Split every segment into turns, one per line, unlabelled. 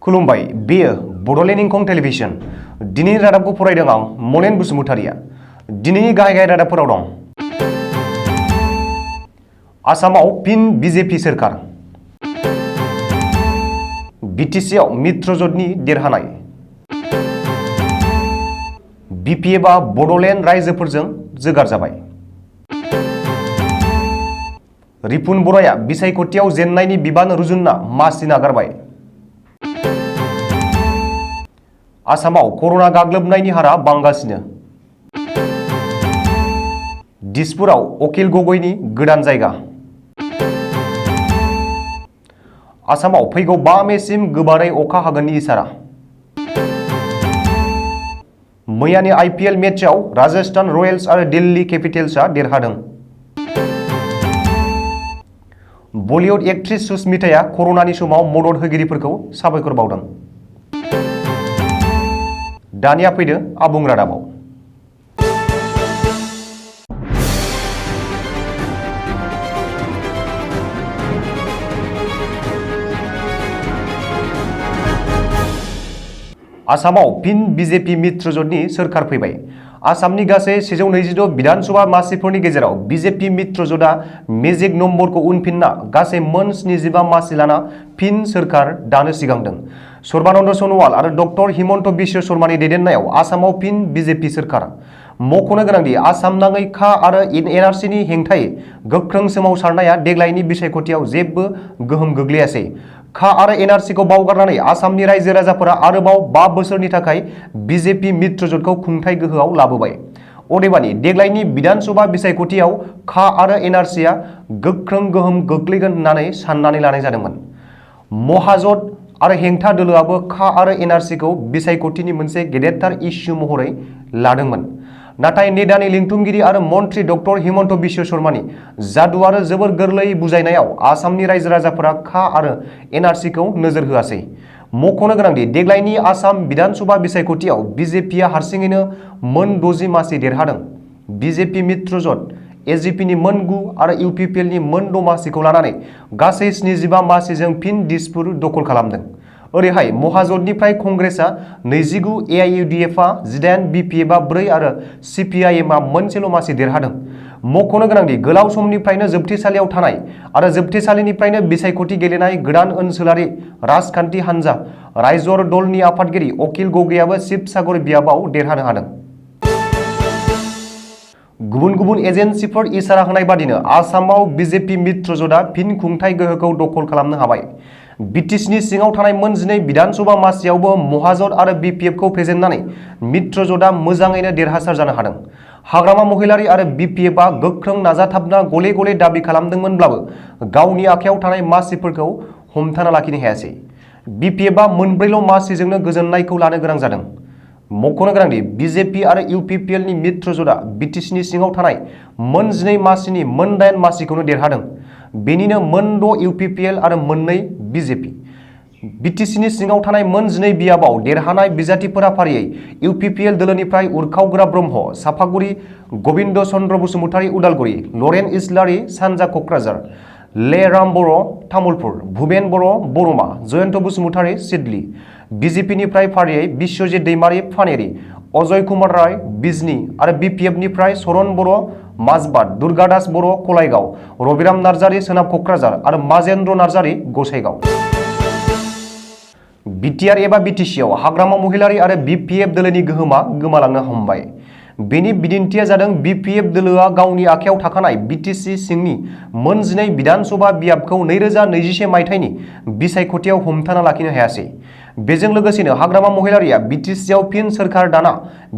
खुलुमबाय बेयो बड'लेण्ड इंखं टेलिभिजन दिनैनि रादाबखौ फरायदों आं मलेन बसुमतारिया दिनैनि गाहाय रादाबफोराव दं। आसामाव फिन बिजेपि सोरखार बिटिसिआव मित्रजोटनि देरहानाय बिपिएफआ बड'लेण्ड रायजोफोरजों जोगार जाबाय रिपुन बराया बिसायख'थियाव जेननायनि बिबान रुजुनना मासि नागारबाय आसामाव कर'ना गाग्लोबनायनि हारा बांगासिनो दिसपुराव अखिल गगৈनि गोदान जायगा आसामाव फैगौ 5 मेसिम गोबारै अखा हागोननि इसारा मैयानि आइपिएल मेचआव राजस्थान रयेल्स आरो दिल्ली केपिटेल्सआ देरहादों बलिउड एक्ट्रेस सुस्मिताया कर'नानि समाव मदद होगिरिफोरखौ साबायखर बावदों। दानिया फैदो आबुं रादाबाव। आसामाव फिन बिजेपि मित्रजोटनि सोरखार फैबाय। आसामनि गासै 126 विधानसभा मासिफोरनि गेजेराव बिजेपि मित्रजोटआ मेजिक नम्बरखौ उनफिनना गासै मोन 75 मासि लाना फिन सोरखार दानो सिगांदों। सर्बानन्द सनोवाल आरो डक्टर हिमन्त बिश्व शर्मानि दैदेननायाव आसामाव फिन बिजेपि सोरखार। मख'नो गोनांदि आसाम नाङै खा आरो एनआरसिनि हेंथायै गोख्रों सोमावसारनाया देग्लायनि बिसायख'थियाव जेबो गोहोम गोग्लैयासै। खा आरो एनआरसिखौ बावगारनानै आसामनि रायजो राजाफोरा आरोबाव 5 बोसोरनि थाखाय बिजेपि मित्रजोटखौ खुंथाय गोहोआव लाबोबाय। अदेबानि देग्लायनि विधानसभा बिसायख'थियाव खा आरो एनआरसिआ गोख्रों गोहोम गोग्लैगोन होननानै साननानै लानाय जादोंमोन। महाजोट आरो हेंथा दोलोआबो खा आरो एनआरसिखौ बिसायख'थिनि मोनसे गेदेरथार इस्यु महरै लादोंमोन। नाथाय नेडानि लिंथुमगिरि आरो मन्त्रि डक्टर हिमन्त बिश्व शर्मानि जादु आरो जोबोर गोरलै बुजायनायाव आसामनि रायजो राजाफोरा खा आरो एनआरसिखौ नोजोर होआसै। मख'नो गोनांदि देग्लायनि आसाम विधानसभा बिसायख'थियाव बिजेपिआ हारसिङैनो मोन 60 मासि देरहादों। बिजेपि मित्रजोट एजिपिनि मोन 9 आरो इउपिपिएलनि मोन 6 मासिखौ लानानै गासै 75 मासिजों फिन दिसपुर दखल खालामदों। ओरैहाय महाजोटनिफ्राय कंग्रेसआ 29, एआइइउडिएफआ 18, बिपिएफआ 4 आरो सिपिआइएमआ मोनसेल' मासि देरहादों। मख'नो गोनांदि गोलाव समनिफ्रायनो जोबथेसालियाव थानाय आरो जोबथेसालिनिफ्रायनो बिसायख'थि गेलेनाय गोदान ओनसोलारि राजखान्थि हान्जा रायजर दलनि आफादगिरि अखिल गगৈयाबो शिबसागर बियाबाव देरहानो हादों। गुबुन गुबुन एजेन्सिफोर इसारा होनाय बादिनो आसामाव बिजेपि मित्रजोटआ फिन खुंथाय गोहोखौ दखल खालामनो हाबाय। बिटिसिनि सिङाव थानाय मोन 12 विधानसभा मासियावबो महाजोट आरो बिपिएफखौ फेजेननानै मित्रजोटआ मोजाङैनो देरहासार जानो हादों। हाग्रामा महिलारी आरो बिपिएफआ गोख्रों नाजाथाबना गले गले दाबि खालामदोंमोनब्लाबो गावनि आखायाव थानाय मासिफोरखौ हमथाना लाखिनो हायासै। बिपिएफआ मोनब्रैल' मासिजोंनो गोजोननायखौ लानो गोनां जादों। मख'नो गोनांदि बिजेपि आरो इउपिपिएलनि मित्रजोटआ बिटिसिनि सिङाव थानाय मोन 12 मासिनि मोन 8 मासिखौनो देरहादों। बेनिनो मोन 6 इउपिपिएल आरो मोन 2 बिजेपि। बिटिसिनि सिङाव थानाय मोन 12 बियाबाव देरहानाय बिजाथिफोरा फारियै इउपिपिएल दोलोनिफ्राय उरखावग्रा ब्रह्म, साफागुरि गबिन्द चन्द्र बसुमतारी उदालगुरि, लरेन इस्लारि सानजा क'क्राझार, लेराम बर' तामुलपुर, भुबेन बर' बरमा, जयन्त बसुमतारी सिडली। बिजेपिनिफ्राय फारियै बिश्वजित दैमारि फानेरि, अजय कुमार राय बिजनी आरो बिपिएफनिफ्राय सरन बर' माजबाद, दुर्गादास बर' कलाइगाव, रबिराम नार्जारि सोनाब क'क्राझार आरो माजेन्द्र नार्जारि गसाइगाव। बिटिआर एबा बिटिसिआव हाग्रामा महिलारी आरो बिपिएफ दोलोनि गोहोमा गोमालांनो हमबाय। बेनि बिदिन्थिया जादों बिपिएफ दोलोआ गावनि आखायाव थाखानाय बिटिसि सिंनि मोन 12 विधानसभा बियाबखौ 2021 मायथाइनि बिसायख'थियाव हमथाना लाखिनो हायासै। बेजों लोगोसेनो हाग्रामा महिलारीआ बिटिसिआव फिन सोरखार दाना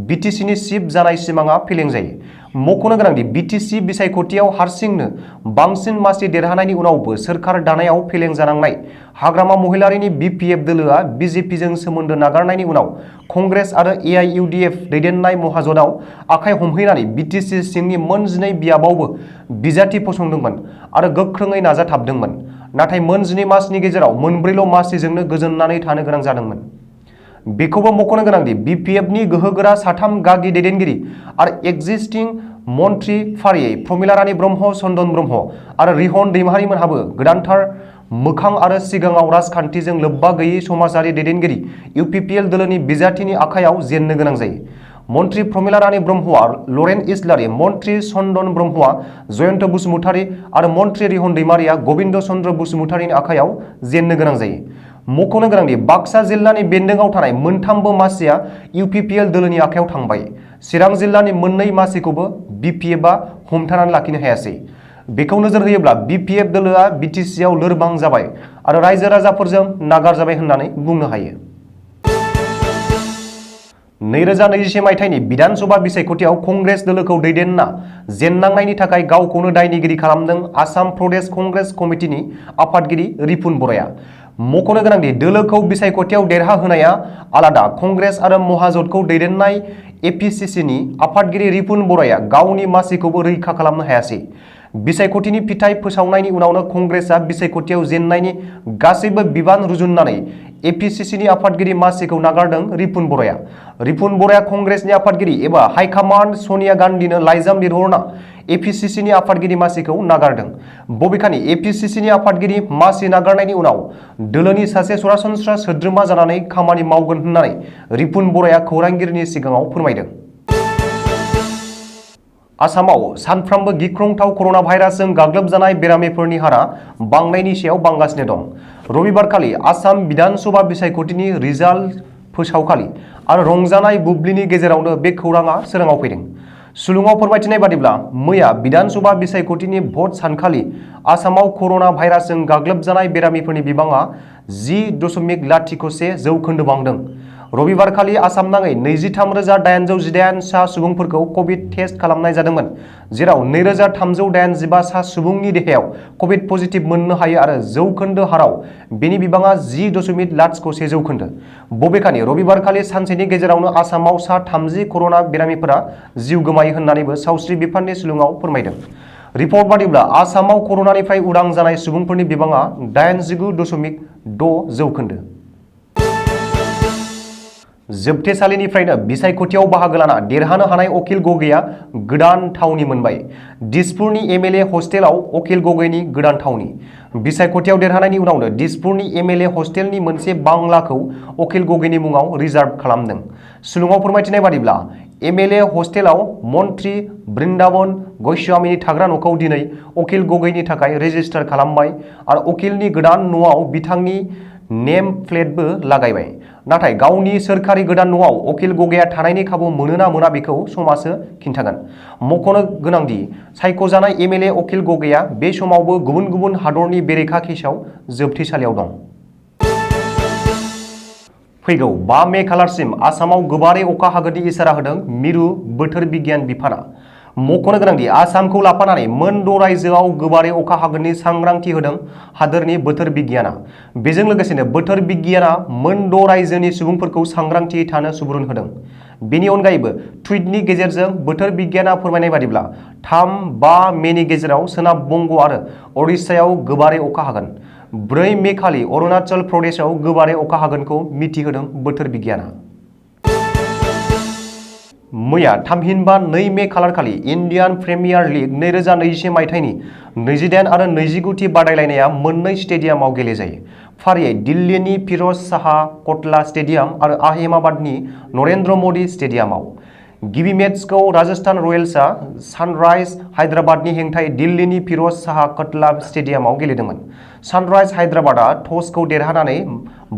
बिटिसिनि चिफ जानाय सिमाङा फेलें जायो। मख'नो गोनांदि बिटिसि बिसायख'थियाव हारसिंनो बांसिन मासि देरहानायनि उनावबो सोरखार दानायाव फेलें जानांनाय हाग्रामा महिलारीनि बिपिएफ दोलोआ बिजेपिजों सोमोन्दो नागारनायनि उनाव कंग्रेस आरो एआइइउडिएफ दैदेननाय महाजोटआव आखाइ हमहैनानै बिटिसि सिंनि मोन 12 बियाबावबो बिजाथि फसंदोंमोन आरो गोख्रोङै नाजाथाबदोंमोन। नाथाय मोन 12 मासनि गेजेराव मोनब्रैल' मासिजोंनो गोजोननानै थानो गोनां जादोंमोन। बेखौबो मख'नो गोनांदि बिपिएफनि गोहोगोरा 3 गागि दैदेनगिरि आरो एक्जिस्टिं मन्त्रि फारियै प्रमिला रानी ब्रह्म, चन्दन ब्रह्म आरो रिहन दैमारिमोनहाबो गोदानथार मोखां आरो सिगाङाव राजखान्थिजों लोब्बा गैयै समाजारि दैदेनगिरि इउपिपिएल दोलोनि बिजाथिनि आखायाव जेननो गोनां जायो। मन्त्रि प्रमिला रानी ब्रह्मआ लरेन इस्लारि, मन्त्रि चन्दन ब्रह्मआ जयन्त बसुमतारी आरो मन्त्रि रिहन दैमारिया गबिन्द चन्द्र बसुमतारीनि आखायाव जेननो गोनां जायो। मख'नो गोनांदि बाक्सा जिल्लानि बेन्दोंआव थानाय मोनथामबो मासिया इउपिपिएल दोलोनि आखायाव थांबाय। चिरां जिल्लानि मोननै मासिखौबो बिपिएफआ हमथानानै लाखिनो हायासै। बेखौ नोजोर होयोब्ला बिपिएफ दोलोआ बिटिसिआव लोरबां जाबाय आरो रायजो राजाफोरजों नागारजाबाय होननानै बुंनो हायो। 2021 मायथाइनि बिधानसभा बिसायख'थियाव कंग्रेस दोलोखौ दैदेनना जेननांनायनि थाखाय गावखौनो दायनिगिरि खालामदों आसाम प्रदेश कंग्रेस कमिटिनि आफादगिरि रिपुन बराया। मख'नो गोनांदि दोलोखौ बिसायख'थियाव देरहाहोनाया आलादा, कंग्रेस आरो महाजोतखौ दैदेननाय एपिसिसिनि आफादगिरि रिपुन बराया गावनि मासिखौबो रैखा खालामनो हायासै। बिसायख'थिनि फिथाइ फोसावनायनि उनावनो कंग्रेसआ बिसायख'थियाव जेननायनि गासैबो बिबान रुजुननानै एपिसिसिनि आफादगिरि मासिखौ नागारदों रिपुन बराया। रिपुन बराया कंग्रेसनि आफादगिरि एबा हाइकमान्ड सनिया गान्धीनो लाइजाम लिरहरना एपिसिसिनि आफादगिरि मासिखौ नागारदों। बबेखानि एपिसिसिनि आफादगिरि मासि नागारनायनि उनाव दोलोनि सासे सरासनस्रा सोद्रोमा जानानै खामानि मावगोन होननानै रिपुन बराया खौरांगिरिनि सिगाङाव फोरमायदों। आसामाव सानफ्रोमबो गिख्रंथाव कर'ना भाइरासजों गाग्लोबजानाय बेरामिफोरनि हारा बांनायनि सायाव बांगासिनो दं। रबिबारखालि आसाम बिधानसभा बिसायख'थिनि रिजाल्ट फोसावखालि आरो रंजानाय बुब्लिनि गेजेरावनो बे खौराङा सोराङाव फैदों। सुलुङाव फोरमायथिनाय बादिब्ला मैया बिधानसभा बिसायख'थिनि भट सानखालि आसामाव कर'ना भाइरासजों गाग्लोबजानाय बेरामिफोरनि बिबाङा 10.01% जौखोन्दो बांदों। रबिबारखालि आसामनाङै 23,818 सा सुबुंफोरखौ कभिड टेस्ट खालामनाय जादोंमोन, जेराव 2,385 सा सुबुंनि देहायाव कभिड पजिटिभ मोननो हायो आरो जौखोन्दो हाराव बेनि बिबाङा 10.06% जौखोन्दो। बबेखानि रबिबारखालि सानसेनि गेजेरावनो आसामाव सा 30 कर'ना बेरामिफोरा जिउ गोमायो होननानैबो सावस्रि बिफाननि सुलुङाव फोरमायदों। रिपर्ट बादिब्ला आसामाव कर'नानिफ्राय उदां जानाय सुबुंफोरनि बिबाङा 89.6 जौखोन्दो। जोबथेसालिनिफ्रायनो बिसायख'थियाव बाहागो लाना देरहानो हानाय अखिल गगैया गोदान थावनि मोनबाय। दिसपुरनि एमएलए हस्टेलाव अखिल गगैनि गोदान थावनि। बिसायख'थियाव देरहानायनि उनावनो दिसपुरनि एमएलए हस्टेलनि मोनसे बांलाखौ अखिल गगैनि मुङाव रिजार्भ खालामदों। सुलुङाव फोरमायथिनाय बादिब्ला एमएलए हस्टेलाव मन्त्रि बृन्दावन गस्वामीनि थाग्रा न'खौ दिनै अखिल गगैनि थाखाय रेजिस्टार खालामबाय आरो अखिलनि गोदान न'आव बिथांनि नेम प्लेटबो लागायबाय। नाथाय गावनि सोरखारि गोदान न'आव अखिल गगैया थानायनि खाबु मोनो ना मोना बेखौ समाजो खिन्थागोन। मख'नो गोनांदि सायख'जानाय एमएलए अखिल गगैया बे समावबो गुबुन गुबुन हादरनि बेरेखा केसआव जोबथेसालियाव दं। फैगौ 5 मे खालारसिम आसामाव गोबारै अखा हागोननि इसारा होदों मिरु बोथोर बिगियान बिफाना। मख'नो गोनांदि आसामखौ लाफानानै मोन 6 रायजोआव गोबारै अखा हागोननि सांग्रांथि होदों हादोरनि बोथोर बिगियाना। बेजों लोगोसेनो बोथोर बिगियाना मोन 6 रायजोनि सुबुंफोरखौ सांग्रांथि थानो सुबुरुन होदों। बेनि अनगायैबो टुइटनि गेजेरजों बोथोर बिगियाना फोरमायनाय बादिब्ला 3-5 मेनि गेजेराव सोनाब बंग आरो उड़िष्यायाव गोबारै अखा हागोन। 4 मे खालि अरुणाचल प्रदेशआव गोबारै अखा हागोनखौ मिथिहोदों बोथोर बिगियाना। मैया थामहिनबा 2 मे खालारखालि इन्डियान प्रिमियार लिग 2021 मायथाइनि 28 आरो 29थि बादायलायनाया मोननै स्टेडियामाव गेलेजायो। फारियै दिल्लीनि फिरोज शाह कटला स्टेडियाम आरो आहमेदाबादनि नरेन्द्र मदि स्टेडियामाव। गिबि मेचखौ राजस्थान रयेल्सआ सानराइज हायद्राबादनि हेंथायै दिल्लीनि फिरोज शाह कटला स्टेडियामाव गेलेदोंमोन। सानराइज हायद्राबादआ टसखौ देरहानानै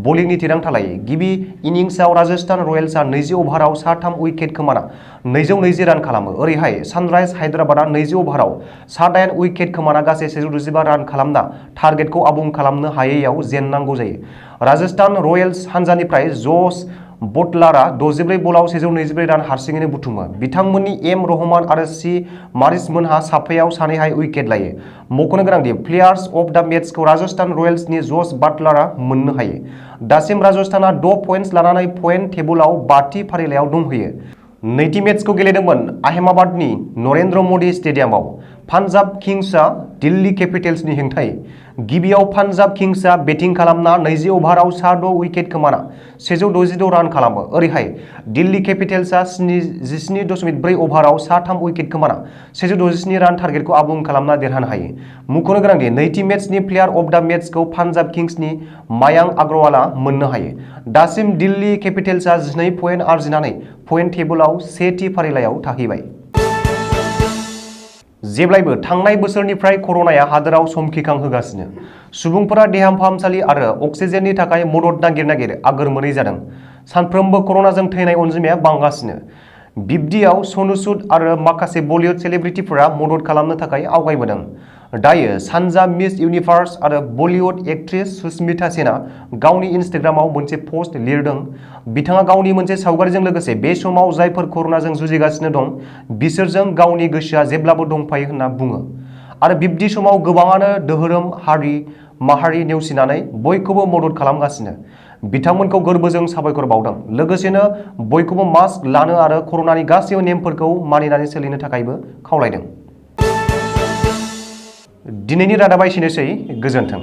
बलिंनि थिरांथा लायो। गिबि इनिंसआव राजस्थान रयेल्सआ 20 अभाराव सा 3 उइकेट खोमाना 220 रान खालामो। ओरैहाय सानराइज हायद्राबादआ 20 अभाराव सा 8 उइकेट खोमाना गासै 165 रान खालामना टार्गेटखौ आबुं खालामनो हायैयाव जेननांगौ जायो। राजस्थान रयेल्स हानजानिफ्राय जस बटलारआ 64 बलाव 124 रान हारसिङैनो बुथुमो। बिथांमोननि एम रहमान आरो सि मारिसमोनहा साफायाव सानैहाय उइकेट लायो। मख'नो गोनांदि प्लेयार्स अफ द मेचखौ राजस्थान रयेल्सनि जस बाटलारआ मोननो हायो। दासिम राजस्थानआ 6 पइन्ट्स लानानै पइन्ट टेबुलाव 5थि फारिलाइयाव दंहैयो। नैथि मेचखौ गेलेदोंमोन आहमेदाबादनि नरेन्द्र मदि स्टेडियामाव। पान्जाब किंग्सआ दिल्ली कैपिटल्सनि हेंथायै गिबियाव पान्जाब किंग्सआ बेटिं खालामना 20 अभाराव 6 उइकेट खोमाना 166 रान खालामो। ओरैहाय दिल्ली कैपिटल्सआ 17.4 अभाराव 3 उइकेट खोमाना 167 रान टारगेटखौ आबुं खालामना देरहानो हायो। मुंख'नो गोनांदि नैथि मैचनि प्लेयार अफ द मैचखौ पान्जाब किंग्सनि मायांक अग्रवालआ मोननो हायो। दासिम दिल्ली कैपिटल्सआ 12 पइन्ट आरजिनानै पइन्ट टेबोलाव 1थि फारिलाइयाव थाहैबाय। जेब्लायबो थांनाय बोसोरनिफ्राय कर'नाया हादोराव समखिखांहोगासिनो। सुबुंफोरा देहा फाहामसालि आरो अक्सिजेननि थाखाय मदद नागिर आगोर मोनै जादों। सानफ्रोमबो कर'नाजों थैनाय अनजिमाया बांगासिनो। बिब्दियाव सनु सूद आरो माखासे बलिउड सेलिब्रिटिफोरा मदद खालामनो थाखाय आवगायबोदों। दायो सानजा मिस इउनिभार्स आरो बलिउड एक्ट्रेस सुस्मिता सेनआ गावनि इन्स्टाग्रामाव मोनसे पस्ट लिरदों। बिथाङा गावनि मोनसे सावगारिजों लोगोसे बे समाव जायफोर कर'नाजों जुजिगासिनो दं बिसोरजों गावनि गोसोआ जेब्लाबो दंफायो होनना बुङो। आरो बिब्दि समाव गोबाङानो धोरोम हारि माहारि नेवसिनानै बयखौबो मदद खालामगासिनो। बिथांमोनखौ गोरबोजों साबायखर बावदों। लोगोसेनो बयखौबो मास्क लानो आरो कर'नानि गासैबो नेमफोरखौ मानिनानै सोलिनो थाखायबो खावलायदों। दिनैनि रादाबा एसेनोसै। गोजोन्थों।